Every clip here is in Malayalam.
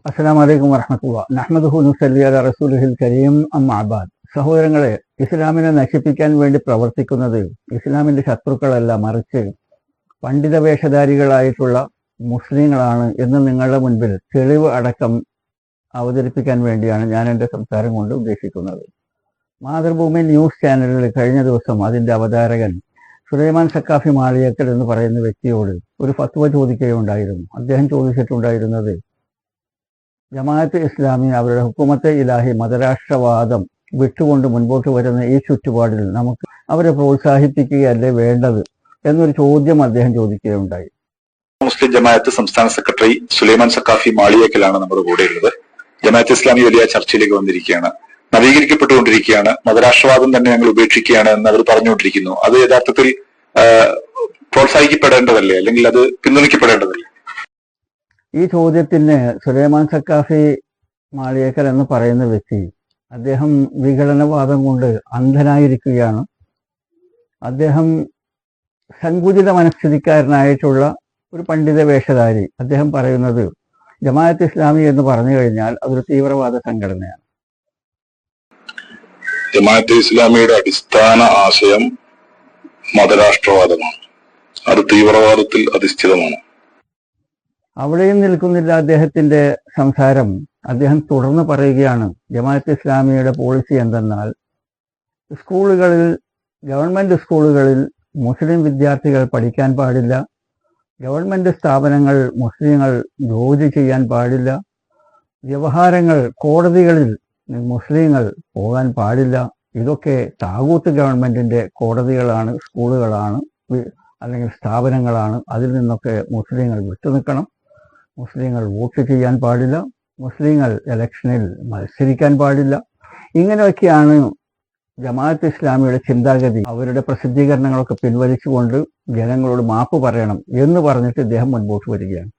അസ്സലാമു അലൈക്കും വറഹ്മത്തുള്ളാഹി. നഹ്മദുഹു നുസല്ലി അലാ റസൂലിഹിൽ കരീം അമ്മാ ബഅദ്. സഹോദരങ്ങളെ, ഇസ്ലാമിനെ നശിപ്പിക്കാൻ വേണ്ടി പ്രവർത്തിക്കുന്നത് ഇസ്ലാമിന്റെ ശത്രുക്കളല്ല, മറിച്ച് പണ്ഡിത വേഷധാരികളായിട്ടുള്ള മുസ്ലിങ്ങളാണ് എന്ന് നിങ്ങളുടെ മുൻപിൽ തെളിവ് അടക്കം അവതരിപ്പിക്കാൻ വേണ്ടിയാണ് ഞാൻ എൻ്റെ സംസാരം കൊണ്ട് ഉദ്ദേശിക്കുന്നത്. മാതൃഭൂമി ന്യൂസ് ചാനലിൽ കഴിഞ്ഞ ദിവസം അതിൻ്റെ അവതാരകൻ സുലൈമാൻ സക്കാഫി മാളിയേക്കൽ എന്ന് പറയുന്ന വ്യക്തിയോട് ഒരു ഫത്വ ചോദിക്കുകയുണ്ടായിരുന്നു. അദ്ദേഹം ചോദിച്ചിട്ടുണ്ടായിരുന്നത്, ജമാഅത്ത് ഇസ്ലാമി അവരുടെ ഹുക്കുമത്തെ ഇലാഹി മതരാഷ്ട്രവാദം വിട്ടുകൊണ്ട് മുൻപോട്ട് വരുന്ന ഈ ചുറ്റുപാടിൽ നമുക്ക് അവരെ പ്രോത്സാഹിപ്പിക്കുകയല്ലേ വേണ്ടത് എന്നൊരു ചോദ്യം അദ്ദേഹം ചോദിക്കുകയുണ്ടായി. മുസ്ലിം ജമാഅത്ത് സംസ്ഥാന സെക്രട്ടറി സുലൈമാൻ സക്കാഫി മാളിയേക്കലാണ് നമ്മുടെ കൂടെയുള്ളത്. ജമാഅത്ത് ഇസ്ലാമി വലിയ ചർച്ചയിലേക്ക് വന്നിരിക്കുകയാണ്, നവീകരിക്കപ്പെട്ടുകൊണ്ടിരിക്കുകയാണ്, മതരാഷ്ട്രവാദം തന്നെ ഞങ്ങൾ ഉപേക്ഷിക്കുകയാണ് എന്ന് അവർ പറഞ്ഞുകൊണ്ടിരിക്കുന്നു. അത് യഥാർത്ഥത്തിൽ പ്രോത്സാഹിക്കപ്പെടേണ്ടതല്ലേ, അല്ലെങ്കിൽ അത് പിന്തുണയ്ക്കപ്പെടേണ്ടതല്ലേ? ഈ ചോദ്യത്തിന് സുലൈമാൻ സക്കാഫി മാളിയേക്കൽ എന്ന് പറയുന്ന വ്യക്തി, അദ്ദേഹം വിഘടനവാദം കൊണ്ട് അന്ധനായിരിക്കുകയാണ്. അദ്ദേഹം സങ്കുചിത മനസ്ഥിതിക്കാരനായിട്ടുള്ള ഒരു പണ്ഡിത വേഷധാരി. അദ്ദേഹം പറയുന്നത് ജമാഅത്ത് ഇസ്ലാമി എന്ന് പറഞ്ഞു കഴിഞ്ഞാൽ അതൊരു തീവ്രവാദ സംഘടനയാണ്. ജമാഅത്തെ ഇസ്ലാമിയുടെ അടിസ്ഥാന ആശയം മതരാഷ്ട്രവാദമാണ്, അത് തീവ്രവാദത്തിൽ അധിഷ്ഠിതമാണ്. അവിടെയും നിൽക്കുന്നില്ല അദ്ദേഹത്തിന്റെ സംസാരം. അദ്ദേഹം തുടർന്ന് പറയുകയാണ്, ജമാഅത്ത് ഇസ്ലാമിയുടെ പോളിസി എന്തെന്നാൽ സ്കൂളുകളിൽ, ഗവൺമെന്റ് സ്കൂളുകളിൽ മുസ്ലിം വിദ്യാർത്ഥികൾ പഠിക്കാൻ പാടില്ല, ഗവൺമെന്റ് സ്ഥാപനങ്ങൾ മുസ്ലിങ്ങൾ ജോലി ചെയ്യാൻ പാടില്ല, വ്യവഹാരങ്ങൾ കോടതികളിൽ മുസ്ലിങ്ങൾ പോകാൻ പാടില്ല. ഇതൊക്കെ താഗൂത്ത് ഗവൺമെന്റിന്റെ കോടതികളാണ്, സ്കൂളുകളാണ്, അല്ലെങ്കിൽ സ്ഥാപനങ്ങളാണ്. അതിൽ നിന്നൊക്കെ മുസ്ലിങ്ങൾ വിട്ടുനിൽക്കണം. മുസ്ലിങ്ങൾ വോട്ട് ചെയ്യാൻ പാടില്ല, മുസ്ലിങ്ങൾ ഇലക്ഷനിൽ മത്സരിക്കാൻ പാടില്ല. ഇങ്ങനെയൊക്കെയാണ് ജമാഅത്ത് ഇസ്ലാമിയുടെ ചിന്താഗതി. അവരുടെ പ്രസിദ്ധീകരണങ്ങളൊക്കെ പിൻവലിച്ചുകൊണ്ട് ജനങ്ങളോട് മാപ്പ് പറയണം എന്ന് പറഞ്ഞിട്ട് ഇദ്ദേഹം മുൻപോട്ട് വരികയാണ്.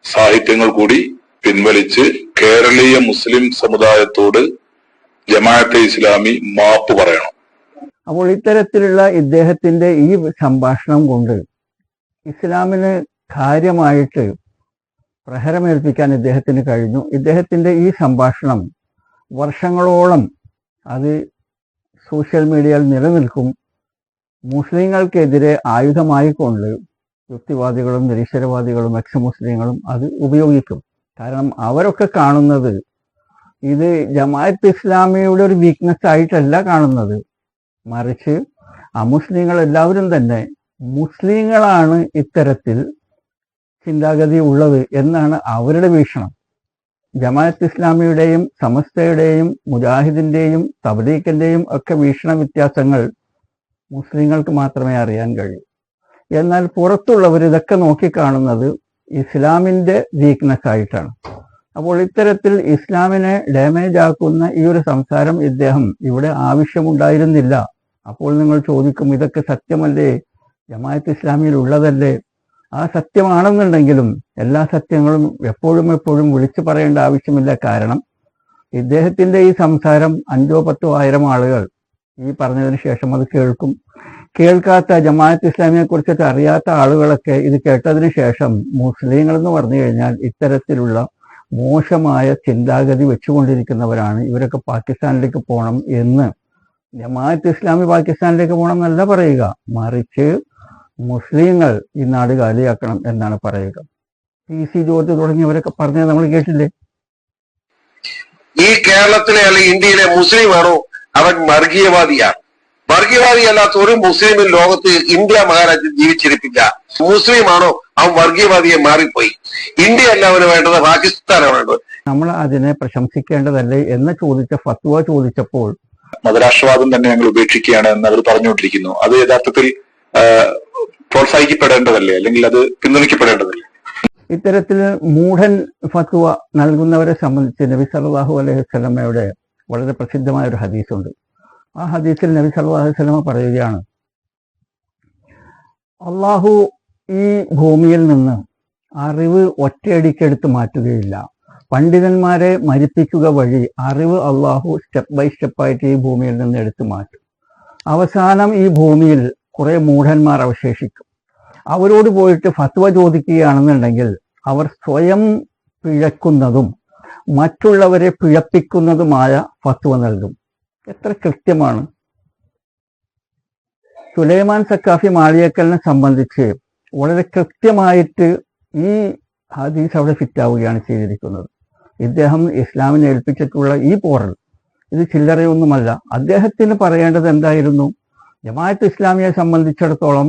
സാഹിത്യങ്ങൾ കൂടി പിൻവലിച്ച് കേരളീയ മുസ്ലിം സമുദായത്തോട് ജമാഅത്തെ ഇസ്ലാമി മാപ്പ് പറയണം. അപ്പോൾ ഇത്തരത്തിലുള്ള ഇദ്ദേഹത്തിന്റെ ഈ സംഭാഷണം കൊണ്ട് ഇസ്ലാമിന് കാര്യമായിട്ട് പ്രഹരമേൽപ്പിക്കാൻ ഇദ്ദേഹത്തിന് കഴിഞ്ഞു. ഇദ്ദേഹത്തിന്റെ ഈ സംഭാഷണം വർഷങ്ങളോളം അത് സോഷ്യൽ മീഡിയയിൽ നിലനിൽക്കും. മുസ്ലിങ്ങൾക്കെതിരെ ആയുധമായിക്കൊണ്ട് യുക്തിവാദികളും നിരീശ്വരവാദികളും എക്സ് മുസ്ലിങ്ങളും അത് ഉപയോഗിക്കും. കാരണം അവരൊക്കെ കാണുന്നത് ഇത് ജമാഅത്ത് ഇസ്ലാമിയുടെ ഒരു വീക്ക്നെസ് ആയിട്ടല്ല കാണുന്നത്, മറിച്ച് അമുസ്ലിങ്ങൾ എല്ലാവരും തന്നെ മുസ്ലിങ്ങളാണ് ഇത്തരത്തിൽ ചിന്താഗതി ഉള്ളത് എന്നാണ് അവരുടെ വീക്ഷണം. ജമാഅത്ത് ഇസ്ലാമിയുടെയും സമസ്തയുടെയും മുജാഹിദിന്റെയും തബ്ലീഗിന്റെയും ഒക്കെ വീക്ഷണ വ്യത്യാസങ്ങൾ മുസ്ലിങ്ങൾക്ക് മാത്രമേ അറിയാൻ കഴിയൂ. എന്നാൽ പുറത്തുള്ളവർ ഇതൊക്കെ നോക്കിക്കാണുന്നത് ഇസ്ലാമിന്റെ വീക്ക്നെസ് ആയിട്ടാണ്. അപ്പോൾ ഇത്തരത്തിൽ ഇസ്ലാമിനെ ഡാമേജ് ആക്കുന്ന ഈ ഒരു സംസാരം ഇദ്ദേഹം ഇവിടെ ആവശ്യമുണ്ടായിരുന്നില്ല. അപ്പോൾ നിങ്ങൾ ചോദിക്കും, ഇതൊക്കെ സത്യമല്ലേ, ജമാഅത്ത് ഇസ്ലാമിയിൽ ഉള്ളതല്ലേ? ആ സത്യമാണെന്നുണ്ടെങ്കിലും എല്ലാ സത്യങ്ങളും എപ്പോഴും വിളിച്ചു പറയേണ്ട ആവശ്യമില്ല. കാരണം ഇദ്ദേഹത്തിന്റെ ഈ സംസാരം 5,000 10,000 ആളുകൾ ഈ പറഞ്ഞതിന് ശേഷം അത് കേൾക്കും. കേൾക്കാത്ത, ജമാഅത്ത് ഇസ്ലാമിയെ കുറിച്ചിട്ട് അറിയാത്ത ആളുകളൊക്കെ ഇത് കേട്ടതിന് ശേഷം മുസ്ലിങ്ങൾ എന്ന് പറഞ്ഞു കഴിഞ്ഞാൽ ഇത്തരത്തിലുള്ള മോശമായ ചിന്താഗതി വെച്ചുകൊണ്ടിരിക്കുന്നവരാണ്, ഇവരൊക്കെ പാകിസ്ഥാനിലേക്ക് പോകണം എന്ന്, ജമാഅത്ത് ഇസ്ലാമി പാകിസ്ഥാനിലേക്ക് പോകണം എന്നല്ല പറയുക, മറിച്ച് മുസ്ലിങ്ങൾ ഈ നാട് കാലിയാക്കണം എന്നാണ് പറയുക. PC ജോർജ് തുടങ്ങിയവരൊക്കെ പറഞ്ഞത് നമ്മൾ കേട്ടില്ലേ? ഈ കേരളത്തിലെ അല്ലെങ്കിൽ ഇന്ത്യയിലെ മുസ്ലിമാണോ അവൻ വർഗീയവാദിയാണ്? വർഗീയവാദിയല്ലാത്ത ഒരു മുസ്ലിമിൻ ലോകത്ത് ഇന്ത്യ മഹാരാജ്യം ജീവിച്ചിരിപ്പില്ല. മുസ്ലിമാണോ അവൻ വർഗീയവാദിയെ മാറിപ്പോയി. ഇന്ത്യ അല്ല അവന് വേണ്ടത്, പാകിസ്ഥാനാണ് വേണ്ടത്. നമ്മൾ അതിനെ പ്രശംസിക്കേണ്ടതല്ലേ എന്ന് ചോദിച്ച ഫത്വ ചോദിച്ചപ്പോൾ മതരാഷ്ട്രവാദം തന്നെ ഞങ്ങൾ ഉപേക്ഷിക്കുകയാണ് എന്ന് അവർ പറഞ്ഞുകൊണ്ടിരിക്കുന്നു. അത് യഥാർത്ഥത്തിൽ പ്രോത്സാഹിക്കപ്പെടേണ്ടതല്ലേ, അല്ലെങ്കിൽ അത് പിന്തുണയ്ക്കപ്പെടേണ്ടതല്ലേ? ഇത്തരത്തിൽ മൂഢൻ ഫത്വ നൽകുന്നവരെ സംബന്ധിച്ച് നബി സല്ലല്ലാഹു അലൈഹി വസല്ലമയുടെ വളരെ പ്രസിദ്ധമായ ഒരു ഹദീസുണ്ട്. ആ ഹദീസിൽ നബി സല്ലല്ലാഹു അലൈഹി വസല്ലമ പറയുകയാണ്, അള്ളാഹു ഈ ഭൂമിയിൽ നിന്ന് അറിവ് ഒറ്റയടിക്കെടുത്ത് മാറ്റുകയില്ല. പണ്ഡിതന്മാരെ മരിപ്പിക്കുക വഴി അറിവ് അള്ളാഹു സ്റ്റെപ്പ് ബൈ സ്റ്റെപ്പായിട്ട് ഈ ഭൂമിയിൽ നിന്ന് എടുത്തു മാറ്റും. അവസാനം ഈ ഭൂമിയിൽ കുറെ മൂഢന്മാർ അവശേഷിക്കും. അവരോട് പോയിട്ട് ഫത്വ ചോദിക്കുകയാണെന്നുണ്ടെങ്കിൽ അവർ സ്വയം പിഴക്കുന്നതും മറ്റുള്ളവരെ പിഴപ്പിക്കുന്നതുമായ ഫത്വ നൽകും. എത്ര കൃത്യമാണ്! സുലൈമാൻ സക്കാഫി മാളിയേക്കലിനെ സംബന്ധിച്ച് വളരെ കൃത്യമായിട്ട് ഈ ഹദീസ് അവിടെ ഫിറ്റാവുകയാണ് ചെയ്തിരിക്കുന്നത്. ഇദ്ദേഹം ഇസ്ലാമിനെ ഏൽപ്പിച്ചിട്ടുള്ള ഈ പോറൽ ഇത് ചില്ലറയൊന്നുമല്ല. അദ്ദേഹത്തിന് പറയേണ്ടത് എന്തായിരുന്നു? ജമാഅത്ത് ഇസ്ലാമിയെ സംബന്ധിച്ചിടത്തോളം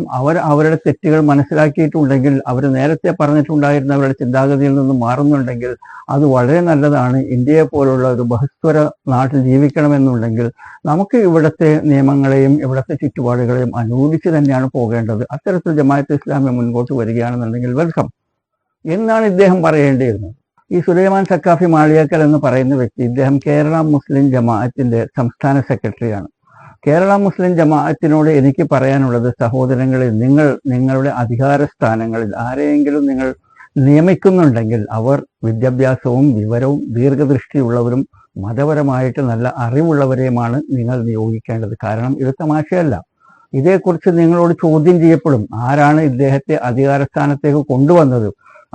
അവരുടെ തെറ്റുകൾ മനസ്സിലാക്കിയിട്ടുണ്ടെങ്കിൽ, അവർ നേരത്തെ പറഞ്ഞിട്ടുണ്ടായിരുന്ന അവരുടെ ചിന്താഗതിയിൽ നിന്ന് മാറുന്നുണ്ടെങ്കിൽ അത് വളരെ നല്ലതാണ്. ഇന്ത്യയെ പോലുള്ള ഒരു ബഹുസ്വര നാട്ടിൽ ജീവിക്കണമെന്നുണ്ടെങ്കിൽ നമുക്ക് ഇവിടുത്തെ നിയമങ്ങളെയും ഇവിടുത്തെ ചുറ്റുപാടുകളെയും അനുകൂലിച്ച് തന്നെയാണ് പോകേണ്ടത്. അത്തരത്തിൽ ജമാഅത്ത് ഇസ്ലാമിയെ മുൻപോട്ട് വരികയാണെന്നുണ്ടെങ്കിൽ വെൽക്കം എന്നാണ് ഇദ്ദേഹം പറയേണ്ടിയിരുന്നത്. ഈ സുലൈമാൻ സക്കാഫി മാളിയേക്കൽ എന്ന് പറയുന്ന വ്യക്തി, ഇദ്ദേഹം കേരള മുസ്ലിം ജമാഅത്തിന്റെ സംസ്ഥാന സെക്രട്ടറിയാണ്. കേരള മുസ്ലിം ജമാഅത്തിനോട് എനിക്ക് പറയാനുള്ളത്, സഹോദരങ്ങളെ, നിങ്ങളുടെ അധികാര സ്ഥാനങ്ങളിൽ ആരെയെങ്കിലും നിങ്ങൾ നിയമിക്കുന്നുണ്ടെങ്കിൽ അവർ വിദ്യാഭ്യാസവും വിവരവും ദീർഘദൃഷ്ടിയുള്ളവരും മതപരമായിട്ട് നല്ല അറിവുള്ളവരെയുമാണ് നിങ്ങൾ നിയോഗിക്കേണ്ടത്. കാരണം ഇത് തമാശയല്ല. ഇതേക്കുറിച്ച് നിങ്ങളോട് ചോദ്യം ചെയ്യപ്പെടും. ആരാണ് ഇദ്ദേഹത്തെ അധികാരസ്ഥാനത്തേക്ക് കൊണ്ടുവന്നത്?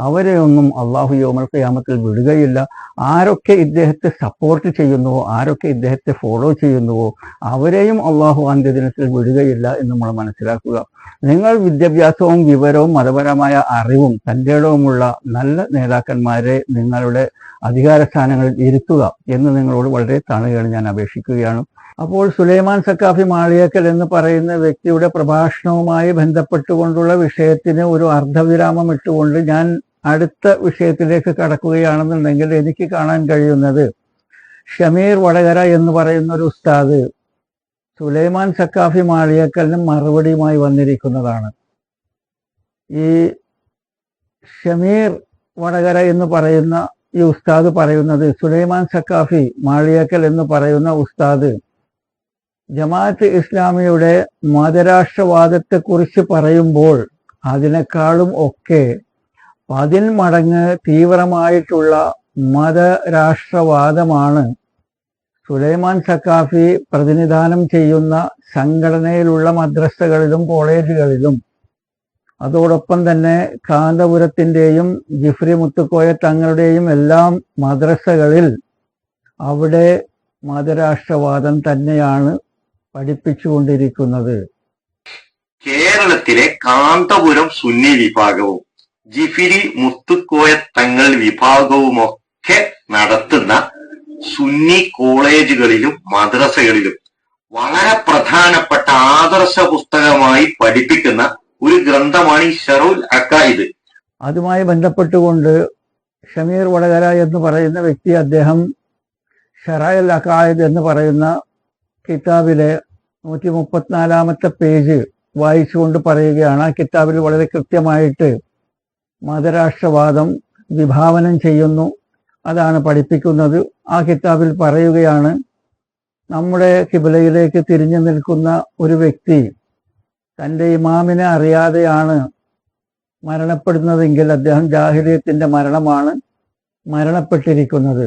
അവരെയൊന്നും അള്ളാഹു യൗമൽ ഖിയാമത്തിൽ വിടുകയില്ല. ആരൊക്കെ ഇദ്ദേഹത്തെ സപ്പോർട്ട് ചെയ്യുന്നുവോ, ആരൊക്കെ ഇദ്ദേഹത്തെ ഫോളോ ചെയ്യുന്നുവോ അവരെയും അള്ളാഹു അന്ത്യദിനത്തിൽ വിടുകയില്ല എന്ന് നമ്മൾ മനസ്സിലാക്കുക. നിങ്ങൾ വിദ്യാഭ്യാസവും വിവരവും മതപരമായ അറിവും തൻ്റെടവുമുള്ള നല്ല നേതാക്കന്മാരെ നിങ്ങളുടെ അധികാര സ്ഥാനങ്ങളിൽ ഇരുത്തുക എന്ന് നിങ്ങളോട് വളരെ താണുകയാണ് ഞാൻ അപേക്ഷിക്കുകയാണ്. അപ്പോൾ സുലൈമാൻ സക്കാഫി മാളിയേക്കൽ എന്ന് പറയുന്ന വ്യക്തിയുടെ പ്രഭാഷണവുമായി ബന്ധപ്പെട്ടുകൊണ്ടുള്ള വിഷയത്തിന് ഒരു അർദ്ധവിരാമം ഇട്ടുകൊണ്ട് ഞാൻ അടുത്ത വിഷയത്തിലേക്ക് കടക്കുകയാണെന്നുണ്ടെങ്കിൽ എനിക്ക് കാണാൻ കഴിയുന്നത്, ഷമീർ വടകര എന്ന് പറയുന്ന ഒരു ഉസ്താദ് സുലൈമാൻ സക്കാഫി മാളിയേക്കലിന് മറുപടിയുമായി വന്നിരിക്കുന്നതാണ്. ഈ ഷമീർ വടകര എന്ന് പറയുന്ന ഈ ഉസ്താദ് പറയുന്നത്, സുലൈമാൻ സക്കാഫി മാളിയേക്കൽ എന്ന് പറയുന്ന ഉസ്താദ് ജമാഅത്ത് ഇസ്ലാമിയുടെ മതരാഷ്ട്രവാദത്തെക്കുറിച്ച് പറയുമ്പോൾ അതിനേക്കാളും ഒക്കെ 10 മടങ്ങ് തീവ്രമായിട്ടുള്ള മതരാഷ്ട്രവാദമാണ് സുലൈമാൻ സക്കാഫി പ്രതിനിധാനം ചെയ്യുന്ന സംഘടനയിലുള്ള മദ്രസകളിലും കോളേജുകളിലും അതോടൊപ്പം തന്നെ കാന്തപുരത്തിൻ്റെയും ജിഫ്രി മുത്തുക്കോയ തങ്ങളുടെയും എല്ലാം മദ്രസകളിൽ അവിടെ മതരാഷ്ട്രവാദം തന്നെയാണ് പഠിപ്പിച്ചുകൊണ്ടിരിക്കുന്നത്. കേരളത്തിലെ കാന്തപുരം സുന്നി വിഭാഗവും ജിഫിരി മുത്തുക്കോയ തങ്ങൾ വിഭാഗവുമൊക്കെ നടത്തുന്ന സുന്നി കോളേജുകളിലും മദ്രസകളിലും വളരെ പ്രധാനപ്പെട്ട ആദർശ പുസ്തകമായി പഠിപ്പിക്കുന്ന ഒരു ഗ്രന്ഥമാണ് ഈ ഷറുൽ അഖായിദ്. അതുമായി ബന്ധപ്പെട്ടുകൊണ്ട് ഷമീർ വടകര എന്ന് പറയുന്ന വ്യക്തി, അദ്ദേഹം ഷറഅൽ അഖായിദ് എന്ന് പറയുന്ന കിതാബിലെ 134-ാമത്തെ പേജ് വായിച്ചുകൊണ്ട് പറയുകയാണ്. ആ കിതാബിൽ വളരെ കൃത്യമായിട്ട് മതരാഷ്ട്രവാദം വിഭാവനം ചെയ്യുന്നു, അതാണ് പഠിപ്പിക്കുന്നത്. ആ കിതാബിൽ പറയുകയാണ്, നമ്മുടെ ഖിബലയിലേക്ക് തിരിഞ്ഞു നിൽക്കുന്ന ഒരു വ്യക്തി തൻ്റെ ഇമാമിനെ അറിയാതെയാണ് മരണപ്പെടുന്നതെങ്കിൽ അദ്ദേഹം ജാഹിലിയത്തിന്റെ മരണമാണ് മരണപ്പെട്ടിരിക്കുന്നത്.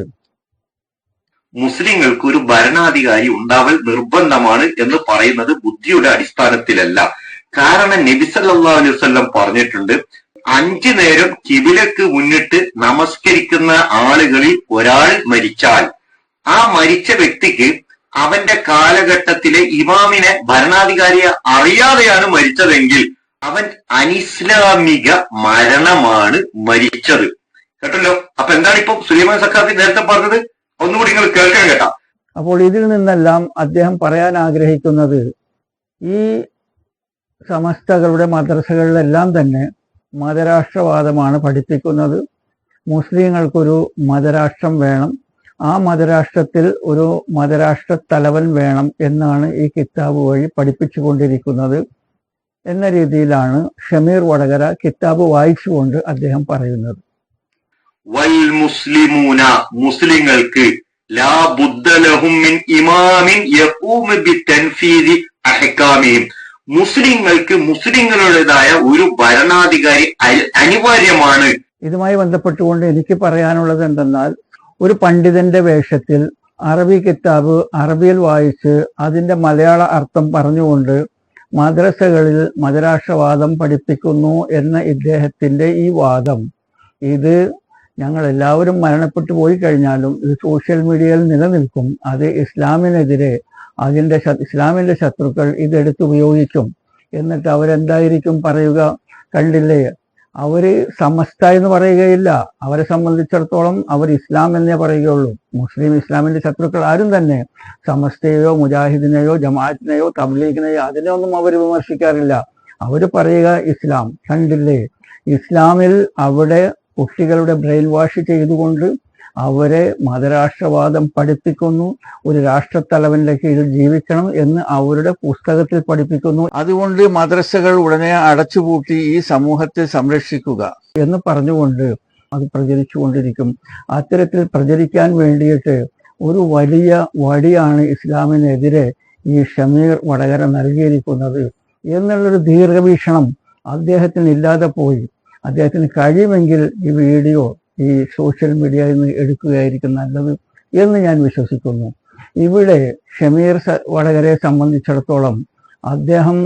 മുസ്ലിങ്ങൾക്ക് ഒരു ഭരണാധികാരി ഉണ്ടാവൽ നിർബന്ധമാണ് എന്ന് പറയുന്നത് ബുദ്ധിയുടെ അടിസ്ഥാനത്തിലല്ല. കാരണം നബി സല്ലല്ലാഹു അലൈഹി വസല്ലം പറഞ്ഞിട്ടുണ്ട്, 5 നേരം കിബിലക്ക് മുന്നിട്ട് നമസ്കരിക്കുന്ന ആളുകളിൽ ഒരാൾ മരിച്ചാൽ ആ മരിച്ച വ്യക്തിക്ക് അവന്റെ കാലഘട്ടത്തിലെ ഇമാമിനെ, ഭരണാധികാരിയെ അറിയാതെയാണ് മരിച്ചതെങ്കിൽ അവൻ അനിസ്ലാമിക മരണമാണ് മരിച്ചത്. കേട്ടല്ലോ? അപ്പൊ എന്താണ് ഇപ്പൊ സുലൈമാൻ സക്കാഫി നേരത്തെ പറഞ്ഞത്? ഒന്നുകൂടി നിങ്ങൾ കേൾക്കണം കേട്ടാ. അപ്പോൾ ഇതിൽ നിന്നെല്ലാം അദ്ദേഹം പറയാൻ ആഗ്രഹിക്കുന്നത്, ഈ സമസ്തകളുടെ മദ്രസകളിലെല്ലാം തന്നെ മതരാഷ്ട്രവാദമാണ് പഠിപ്പിക്കുന്നത്. മുസ്ലിങ്ങൾക്കൊരു മതരാഷ്ട്രം വേണം, ആ മതരാഷ്ട്രത്തിൽ ഒരു മതരാഷ്ട്ര തലവൻ വേണം എന്നാണ് ഈ കിതാബ് വഴി പഠിപ്പിച്ചുകൊണ്ടിരിക്കുന്നത് എന്ന രീതിയിലാണ് ഷമീർ വടകര കിതാബ് വായിച്ചുകൊണ്ട് അദ്ദേഹം പറയുന്നത്. വൽ മുസ്ലിമൂന, മുസ്ലിങ്ങൾക്ക് ലാ ബുദ്ദ ലഹും മിൻ ഇമാമിൻ യഖൂമു ബിതൻഫീദി അഹ്കാമിഹിം, മുസ്ലിങ്ങൾക്ക് മുസ്ലിങ്ങളുടേതായ ഒരു ഭരണാധികാരി അനിവാര്യമാണ്. ഇതുമായി ബന്ധപ്പെട്ടുകൊണ്ട് എനിക്ക് പറയാനുള്ളത് എന്തെന്നാൽ, ഒരു പണ്ഡിതന്റെ വേഷത്തിൽ അറബി കിതാബ് അറബിയിൽ വായിച്ച് അതിന്റെ മലയാള അർത്ഥം പറഞ്ഞുകൊണ്ട് മദ്രസകളിൽ മതരാഷ്ട്രവാദം പഠിപ്പിക്കുന്നു എന്ന ഇദ്ദേഹത്തിന്റെ ഈ വാദം, ഇത് ഞങ്ങൾ എല്ലാവരും മരണപ്പെട്ടു പോയി കഴിഞ്ഞാലും ഇത് സോഷ്യൽ മീഡിയയിൽ നിലനിൽക്കും. അത് ഇസ്ലാമിനെതിരെ ഇസ്ലാമിന്റെ ശത്രുക്കൾ ഇതെടുത്ത് ഉപയോഗിക്കും. എന്നിട്ട് അവരെന്തായിരിക്കും പറയുക? കണ്ടില്ലേ, അവര് സമസ്ത എന്ന് പറയുകയില്ല. അവരെ സംബന്ധിച്ചിടത്തോളം അവർ ഇസ്ലാം എന്നേ പറയുകയുള്ളൂ. ഇസ്ലാമിന്റെ ശത്രുക്കൾ ആരും തന്നെ സമസ്തയെയോ മുജാഹിദിനെയോ ജമാഅത്തിനെയോ തബ്ലീഗിനെയോ അതിനെയൊന്നും അവർ വിമർശിക്കാറില്ല. അവർ പറയുക ഇസ്ലാം. കണ്ടില്ലേ, ഇസ്ലാമിൽ അവിടെ കുട്ടികളുടെ ബ്രെയിൻ വാഷ് ചെയ്തുകൊണ്ട് അവരെ മതരാഷ്ട്രവാദം പഠിപ്പിക്കുന്നു. ഒരു രാഷ്ട്രത്തലവന്റെ കീഴിൽ ജീവിക്കണം എന്ന് അവരുടെ പുസ്തകത്തിൽ പഠിപ്പിക്കുന്നു. അതുകൊണ്ട് മദ്രസകൾ ഉടനെ അടച്ചുപൂട്ടി ഈ സമൂഹത്തെ സംരക്ഷിക്കുക എന്ന് പറഞ്ഞുകൊണ്ട് അത് പ്രചരിച്ചുകൊണ്ടിരിക്കും. അത്തരത്തിൽ പ്രചരിക്കാൻ വേണ്ടിയിട്ട് ഒരു വലിയ വടിയാണ് ഇസ്ലാമിനെതിരെ ഈ ഷമീർ വടകര നൽകിയിരിക്കുന്നത് എന്നുള്ളൊരു ദീർഘവീക്ഷണം അദ്ദേഹത്തിന് ഇല്ലാതെ പോയി. അദ്ദേഹത്തിന് കഴിയുമെങ്കിൽ ഈ വീഡിയോ ഈ സോഷ്യൽ മീഡിയയിൽ നിന്ന് എടുക്കുകയായിരിക്കും നല്ലത് എന്ന് ഞാൻ വിശ്വസിക്കുന്നു. ഇവിടെ ഷമീർ വടകരയെ സംബന്ധിച്ചിടത്തോളം അദ്ദേഹം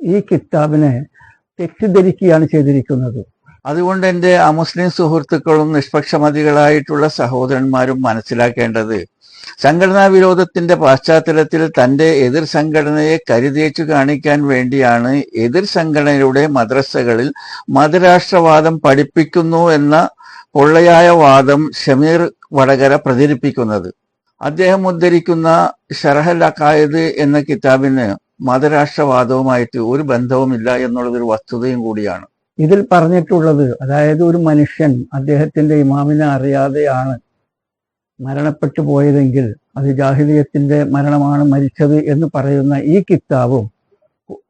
ഈ കിതാബിനെ തെറ്റിദ്ധരിക്കുകയാണ് ചെയ്തിരിക്കുന്നത്. അതുകൊണ്ട് എൻ്റെ അമുസ്ലിം സുഹൃത്തുക്കളും നിഷ്പക്ഷമതികളായിട്ടുള്ള സഹോദരന്മാരും മനസ്സിലാക്കേണ്ടത്, സംഘടനാ വിരോധത്തിന്റെ പശ്ചാത്തലത്തിൽ തന്റെ എതിർ സംഘടനയെ കരുതേച്ചു കാണിക്കാൻ വേണ്ടിയാണ് എതിർ സംഘടനയുടെ മദ്രസകളിൽ മതരാഷ്ട്രവാദം പഠിപ്പിക്കുന്നു എന്ന പൊള്ളയായ വാദം ഷമീർ വടകര പ്രചരിപ്പിക്കുന്നത്. അദ്ദേഹം ഉദ്ധരിക്കുന്ന ഷറഹൽ അഖായിദ് എന്ന കിതാബിന് മതരാഷ്ട്രവാദവുമായിട്ട് ഒരു ബന്ധവുമില്ല എന്നുള്ളതൊരു വസ്തുതയും കൂടിയാണ്. ഇതിൽ പറഞ്ഞിട്ടുള്ളത്, അതായത് ഒരു മനുഷ്യൻ അദ്ദേഹത്തിന്റെ ഇമാമിനെ അറിയാതെയാണ് മരണപ്പെട്ടു പോയതെങ്കിൽ അത് ജാഹിലിയത്തിന്റെ മരണമാണ് മരിച്ചത് എന്ന് പറയുന്ന ഈ കിതാബും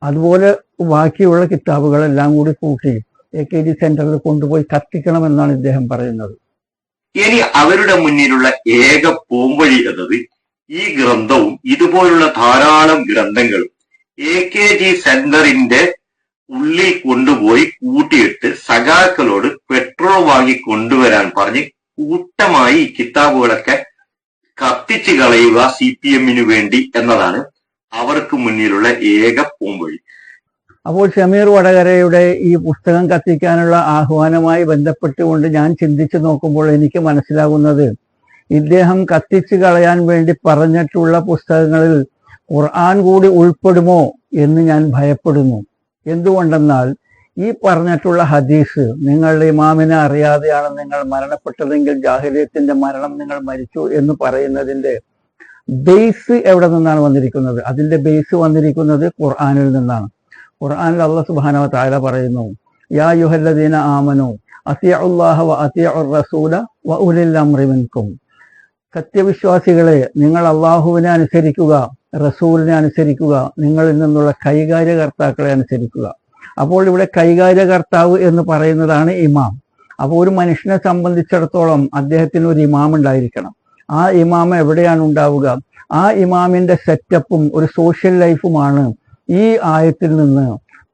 അതുപോലെ ബാക്കിയുള്ള കിതാബുകളെല്ലാം കൂടി കൂട്ടി AKD സെന്ററിൽ കൊണ്ടുപോയി കത്തിക്കണമെന്നാണ് ഇദ്ദേഹം പറയുന്നത്. ഇനി അവരുടെ മുന്നിലുള്ള ഏക പോംവഴി എന്നത് ഈ ഗ്രന്ഥവും ഇതുപോലുള്ള ധാരാളം ഗ്രന്ഥങ്ങളും AKG സെന്ററിന്റെ ഉള്ളിൽ കൊണ്ടുപോയി കൂട്ടിയിട്ട് സഖാക്കളോട് പെട്രോൾ വാങ്ങി കൊണ്ടുവരാൻ പറഞ്ഞ് കൂട്ടമായി ഈ കിതാബുകളൊക്കെ കത്തിച്ചു കളയുക CPM-ന് വേണ്ടി എന്നതാണ് അവർക്ക് മുന്നിലുള്ള ഏക പോംവഴി. അപ്പോൾ ഷമീർ വടകരയുടെ ഈ പുസ്തകം കത്തിക്കാനുള്ള ആഹ്വാനവുമായി ബന്ധപ്പെട്ടുകൊണ്ട് ഞാൻ ചിന്തിച്ചു നോക്കുമ്പോൾ എനിക്ക് മനസ്സിലാകുന്നത്, ഇദ്ദേഹം കത്തിച്ചു കളയാൻ വേണ്ടി പറഞ്ഞിട്ടുള്ള പുസ്തകങ്ങളിൽ ഖുർആൻ കൂടി ഉൾപ്പെടുമോ എന്ന് ഞാൻ ഭയപ്പെടുന്നു. എന്തുകൊണ്ടെന്നാൽ ഈ പറഞ്ഞിട്ടുള്ള ഹദീസ്, നിങ്ങളുടെ ഇമാമിനെ അറിയാതെയാണ് നിങ്ങൾ മരണപ്പെട്ടതെങ്കിൽ ജാഹിലിയത്തിന്റെ മരണം നിങ്ങൾ മരിച്ചു എന്ന് പറയുന്നതിന്റെ ബേസ് എവിടെ നിന്നാണ് വന്നിരിക്കുന്നത്? അതിന്റെ ബേസ് വന്നിരിക്കുന്നത് ഖുർആനിൽ നിന്നാണ്. ഖുർആനിൽ അല്ലാഹു സുബ്ഹാനഹു വ തആല പറയുന്നു, യാ അയ്യുഹല്ലദീന ആമനൂ അത്തിഉല്ലാഹ വ അത്തിഉർ റസൂല വ ഉലിൽ അംരി മിൻകും. സത്യവിശ്വാസികളെ, നിങ്ങൾ അള്ളാഹുവിനെ അനുസരിക്കുക, റസൂലിനെ അനുസരിക്കുക, നിങ്ങളിൽ നിന്നുള്ള കൈകാര്യകർത്താക്കളെ അനുസരിക്കുക. അപ്പോൾ ഇവിടെ കൈകാര്യകർത്താവ് എന്ന് പറയുന്നതാണ് ഇമാം. അപ്പോൾ ഒരു മനുഷ്യനെ സംബന്ധിച്ചിടത്തോളം അദ്ദേഹത്തിന് ഒരു ഇമാം ഉണ്ടായിരിക്കണം. ആ ഇമാം എവിടെയാണ് ഉണ്ടാവുക? ആ ഇമാമിന്റെ സെറ്റപ്പും ഒരു സോഷ്യൽ ലൈഫുമാണ് ഈ ആയത്തിൽ നിന്ന്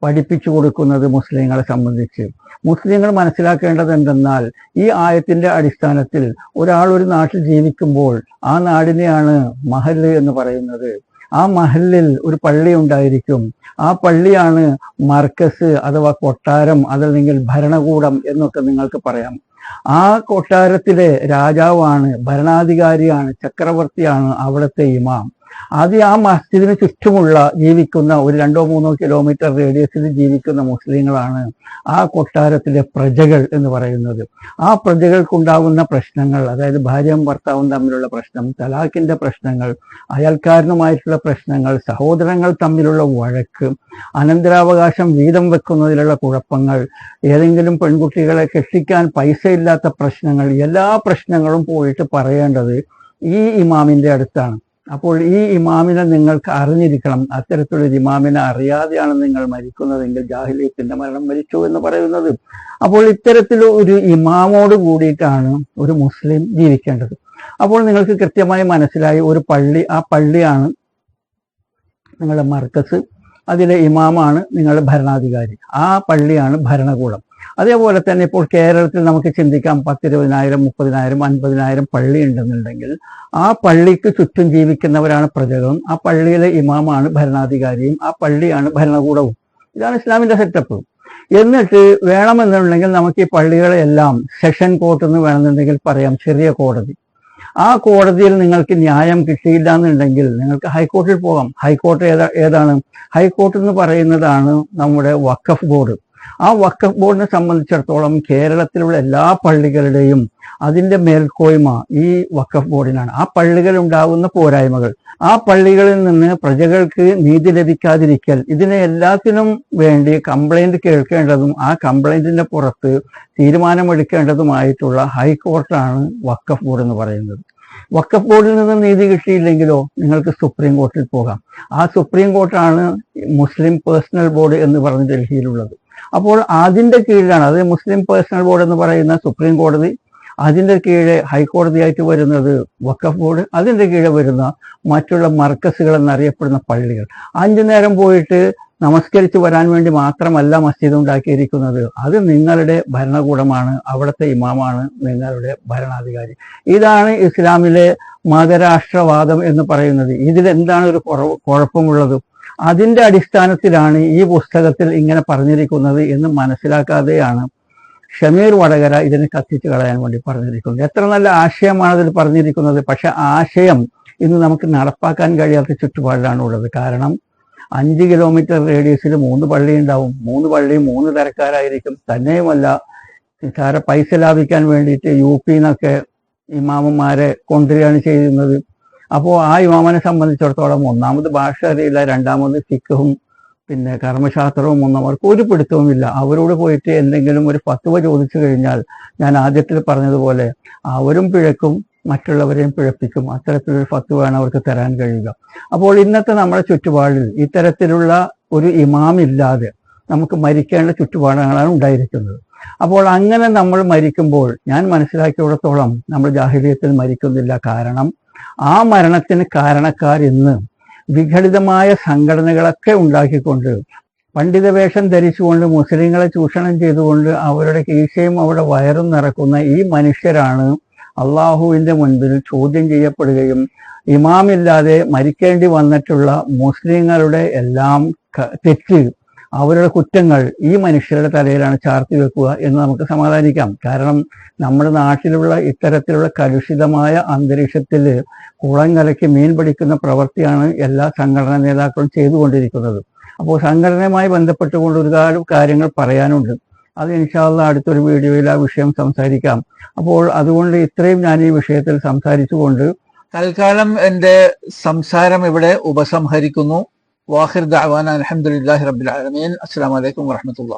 പഠിപ്പിച്ചു കൊടുക്കുന്നത് മുസ്ലിങ്ങളെ സംബന്ധിച്ച്. മുസ്ലിങ്ങൾ മനസ്സിലാക്കേണ്ടത് എന്തെന്നാൽ, ഈ ആയത്തിന്റെ അടിസ്ഥാനത്തിൽ ഒരാൾ ഒരു നാട്ടിൽ ജീവിക്കുമ്പോൾ ആ നാടിനെയാണ് മഹല്ല് എന്ന് പറയുന്നത്. ആ മഹല്ലിൽ ഒരു പള്ളി ഉണ്ടായിരിക്കും. ആ പള്ളിയാണ് മർക്കസ് അഥവാ കൊട്ടാരം, അതല്ലെങ്കിൽ ഭരണകൂടം എന്നൊക്കെ നിങ്ങൾക്ക് പറയാം. ആ കൊട്ടാരത്തിലെ രാജാവാണ്, ഭരണാധികാരിയാണ്, ചക്രവർത്തിയാണ് അവിടുത്തെ ഇമാം. ആദ്യം ആ മസ്ജിദിന് ചുറ്റുമുള്ള ജീവിക്കുന്ന ഒരു 2-3 കിലോമീറ്റർ റേഡിയസിൽ ജീവിക്കുന്ന മുസ്ലിങ്ങളാണ് ആ കൊട്ടാരത്തിലെ പ്രജകൾ എന്ന് പറയുന്നത്. ആ പ്രജകൾക്കുണ്ടാകുന്ന പ്രശ്നങ്ങൾ, അതായത് ഭാര്യയും ഭർത്താവും തമ്മിലുള്ള പ്രശ്നം, തലാഖിന്റെ പ്രശ്നങ്ങൾ, അയൽക്കാരനുമായിട്ടുള്ള പ്രശ്നങ്ങൾ, സഹോദരങ്ങൾ തമ്മിലുള്ള വഴക്ക്, അനന്തരാവകാശം വീതം വെക്കുന്നതിലുള്ള കുഴപ്പങ്ങൾ, ഏതെങ്കിലും പെൺകുട്ടികളെ കെട്ടിക്കാൻ പൈസ ഇല്ലാത്ത പ്രശ്നങ്ങൾ, എല്ലാ പ്രശ്നങ്ങളും പോയിട്ട് പറയേണ്ടത് ഈ ഇമാമിന്റെ അടുത്താണ്. അപ്പോൾ ഈ ഇമാമിനെ നിങ്ങൾക്ക് അറിഞ്ഞിരിക്കണം. അത്തരത്തിലൊരു ഇമാമിനെ അറിയാതെയാണ് നിങ്ങൾ മരിക്കുന്നതെങ്കിൽ ജാഹിലിയത്തിന്റെ മരണം മരിച്ചു എന്ന് പറയുന്നത്. അപ്പോൾ ഇത്തരത്തിലൊരു ഇമാമോട് കൂടിയിട്ടാണ് ഒരു മുസ്ലിം ജീവിക്കേണ്ടത്. അപ്പോൾ നിങ്ങൾക്ക് കൃത്യമായി മനസ്സിലായി, ഒരു പള്ളി, ആ പള്ളിയാണ് നിങ്ങളുടെ മർക്കസ്, അതിലെ ഇമാമാണ് നിങ്ങളുടെ ഭരണാധികാരി, ആ പള്ളിയാണ് ഭരണകൂടം. അതേപോലെ തന്നെ ഇപ്പോൾ കേരളത്തിൽ നമുക്ക് ചിന്തിക്കാം, 10,000, 20,000, 50,000 പള്ളി ഉണ്ടെന്നുണ്ടെങ്കിൽ ആ പള്ളിക്ക് ചുറ്റും ജീവിക്കുന്നവരാണ് പ്രജകളും, ആ പള്ളിയിലെ ഇമാമാണ് ഭരണാധികാരിയും, ആ പള്ളിയാണ് ഭരണകൂടവും. ഇതാണ് ഇസ്ലാമിന്റെ സെറ്റപ്പ്. എന്നിട്ട് വേണമെന്നുണ്ടെങ്കിൽ നമുക്ക് ഈ പള്ളികളെല്ലാം സെഷൻ കോർട്ട് എന്ന് വേണമെന്നുണ്ടെങ്കിൽ പറയാം, ചെറിയ കോടതി. ആ കോടതിയിൽ നിങ്ങൾക്ക് ന്യായം കിട്ടിയില്ല എന്നുണ്ടെങ്കിൽ നിങ്ങൾക്ക് ഹൈക്കോർട്ടിൽ പോകാം. ഹൈക്കോർട്ട് ഏതാണ്? ഹൈക്കോർട്ട് എന്ന് പറയുന്നതാണ് നമ്മുടെ വഖഫ് ബോർഡ്. ആ വഖഫ് ബോർഡിനെ സംബന്ധിച്ചിടത്തോളം കേരളത്തിലുള്ള എല്ലാ പള്ളികളുടെയും അതിന്റെ മേൽക്കോയ്മ ഈ വഖഫ് ബോർഡിനാണ്. ആ പള്ളികൾ ഉണ്ടാകുന്ന പോരായ്മകൾ, ആ പള്ളികളിൽ നിന്ന് പ്രജകൾക്ക് നീതി ലഭിക്കാതിരിക്കൽ, ഇതിനെ എല്ലാത്തിനും വേണ്ടി കംപ്ലൈന്റ് കേൾക്കേണ്ടതും ആ കംപ്ലൈന്റിന്റെ പുറത്ത് തീരുമാനമെടുക്കേണ്ടതുമായിട്ടുള്ള ഹൈക്കോർട്ടാണ് വഖഫ് ബോർഡ് എന്ന് പറയുന്നത്. വഖഫ് ബോർഡിൽ നിന്ന് നീതി കിട്ടിയില്ലെങ്കിലോ നിങ്ങൾക്ക് സുപ്രീം കോർട്ടിൽ പോകാം. ആ സുപ്രീം കോർട്ടാണ് മുസ്ലിം പേഴ്സണൽ ബോർഡ് എന്ന് പറഞ്ഞ് ഡൽഹിയിലുള്ളത്. അപ്പോൾ അതിന്റെ കീഴിലാണ്, അത് മുസ്ലിം പേഴ്സണൽ ബോർഡ് എന്ന് പറയുന്ന സുപ്രീം കോടതി, അതിന്റെ കീഴെ ഹൈക്കോടതിയായിട്ട് വരുന്നത് വഖഫ് ബോർഡ്, അതിന്റെ കീഴെ വരുന്ന മറ്റുള്ള മർക്കസുകൾ എന്നറിയപ്പെടുന്ന പള്ളികൾ. 5 നേരം പോയിട്ട് നമസ്കരിച്ച് വരാൻ വേണ്ടി മാത്രമല്ല മസ്ജിദ് ഉണ്ടാക്കിയിരിക്കുന്നത്. അത് നിങ്ങളുടെ ഭരണകൂടമാണ്, അവിടുത്തെ ഇമാമാണ് നിങ്ങളുടെ ഭരണാധികാരി. ഇതാണ് ഇസ്ലാമിലെ മതരാഷ്ട്രവാദം എന്ന് പറയുന്നത്. ഇതിലെന്താണ് ഒരു കുഴപ്പമുള്ളത്? അതിന്റെ അടിസ്ഥാനത്തിലാണ് ഈ പുസ്തകത്തിൽ ഇങ്ങനെ പറഞ്ഞിരിക്കുന്നത് എന്ന് മനസ്സിലാക്കാതെയാണ് ഷമീർ വടകര ഇതിനെ കത്തിച്ചു കളയാൻ വേണ്ടി പറഞ്ഞിരിക്കുന്നത്. എത്ര നല്ല ആശയമാണ് അതിൽ പറഞ്ഞിരിക്കുന്നത്. പക്ഷെ ആശയം ഇന്ന് നമുക്ക് നടപ്പാക്കാൻ കഴിയാത്ത ചുറ്റുപാടിലാണ് ഉള്ളത്. കാരണം 5 കിലോമീറ്റർ റേഡിയസിൽ 3 പള്ളി ഉണ്ടാവും. 3 പള്ളിയും 3 തരക്കാരായിരിക്കും. തന്നെയുമല്ല, പൈസ ലാഭിക്കാൻ വേണ്ടിയിട്ട് UP-ന്നൊക്കെ ഇമാമന്മാരെ കൊണ്ടുവരികയാണ് ചെയ്യുന്നത്. അപ്പോൾ ആ ഇമാമനെ സംബന്ധിച്ചിടത്തോളം ഒന്നാമത് ഭാഷ അറിയില്ല, രണ്ടാമത് ഫിഖ്ഹും പിന്നെ കർമ്മശാസ്ത്രവും ഒന്നും അവർക്ക് ഒരു പിടുത്തവുമില്ല. അവരോട് പോയിട്ട് എന്തെങ്കിലും ഒരു ഫത്വ ചോദിച്ചു കഴിഞ്ഞാൽ ഞാൻ ആദ്യത്തിൽ പറഞ്ഞതുപോലെ അവരും പിഴക്കും, മറ്റുള്ളവരെയും പിഴപ്പിക്കും. അത്തരത്തിലൊരു ഫത്വയാണ് അവർക്ക് തരാൻ കഴിയുക. അപ്പോൾ ഇന്നത്തെ നമ്മുടെ ചുറ്റുപാടിൽ ഇത്തരത്തിലുള്ള ഒരു ഇമാമില്ലാതെ നമുക്ക് മരിക്കേണ്ട ചുറ്റുപാടുകളാണ് ഉണ്ടായിരിക്കുന്നത്. അപ്പോൾ അങ്ങനെ നമ്മൾ മരിക്കുമ്പോൾ ഞാൻ മനസ്സിലാക്കിയിടത്തോളം നമ്മൾ ജാഹിലിയത്തിൽ മരിക്കുന്നില്ല. കാരണം ആ മരണത്തിന് കാരണക്കാർ ഇന്ന് വിഘടിതമായ സംഘടനകളൊക്കെ ഉണ്ടാക്കിക്കൊണ്ട് പണ്ഡിത വേഷം ധരിച്ചുകൊണ്ട് മുസ്ലിങ്ങളെ ചൂഷണം ചെയ്തുകൊണ്ട് അവരുടെ കീശയും അവരുടെ വയറും നിറക്കുന്ന ഈ മനുഷ്യരാണ് അള്ളാഹുവിന്റെ മുൻപിൽ ചോദ്യം ചെയ്യപ്പെടുകയും ഇമാമില്ലാതെ മരിക്കേണ്ടി വന്നിട്ടുള്ള മുസ്ലിങ്ങളുടെ എല്ലാം തെറ്റ്, അവരുടെ കുറ്റങ്ങൾ ഈ മനുഷ്യരുടെ തലയിലാണ് ചാർത്തി വെക്കുക എന്ന് നമുക്ക് സമാധാനിക്കാം. കാരണം നമ്മുടെ നാട്ടിലുള്ള ഇത്തരത്തിലുള്ള കലുഷിതമായ അന്തരീക്ഷത്തിൽ കുളം കലക്കി മീൻ പിടിക്കുന്ന പ്രവൃത്തിയാണ് എല്ലാ സംഘടനാ നേതാക്കളും ചെയ്തുകൊണ്ടിരിക്കുന്നത്. അപ്പോൾ സംഘടനയുമായി ബന്ധപ്പെട്ടുകൊണ്ട് ഒരുപാട് കാര്യങ്ങൾ പറയാനുണ്ട്. അത് ഇൻഷാ അല്ലാഹ് അടുത്തൊരു വീഡിയോയിൽ ആ വിഷയം സംസാരിക്കാം. അപ്പോൾ അതുകൊണ്ട് ഇത്രയും ഞാൻ ഈ വിഷയത്തിൽ സംസാരിച്ചുകൊണ്ട് തൽക്കാലം എൻ്റെ സംസാരം ഇവിടെ ഉപസംഹരിക്കുന്നു. വാഹിർ ദഅവാന അൽഹംദുലില്ലാഹി റബ്ബിൽ ആലമീൻ. അസ്സലാമു അലൈക്കും വറഹ്മത്തുള്ളാഹി.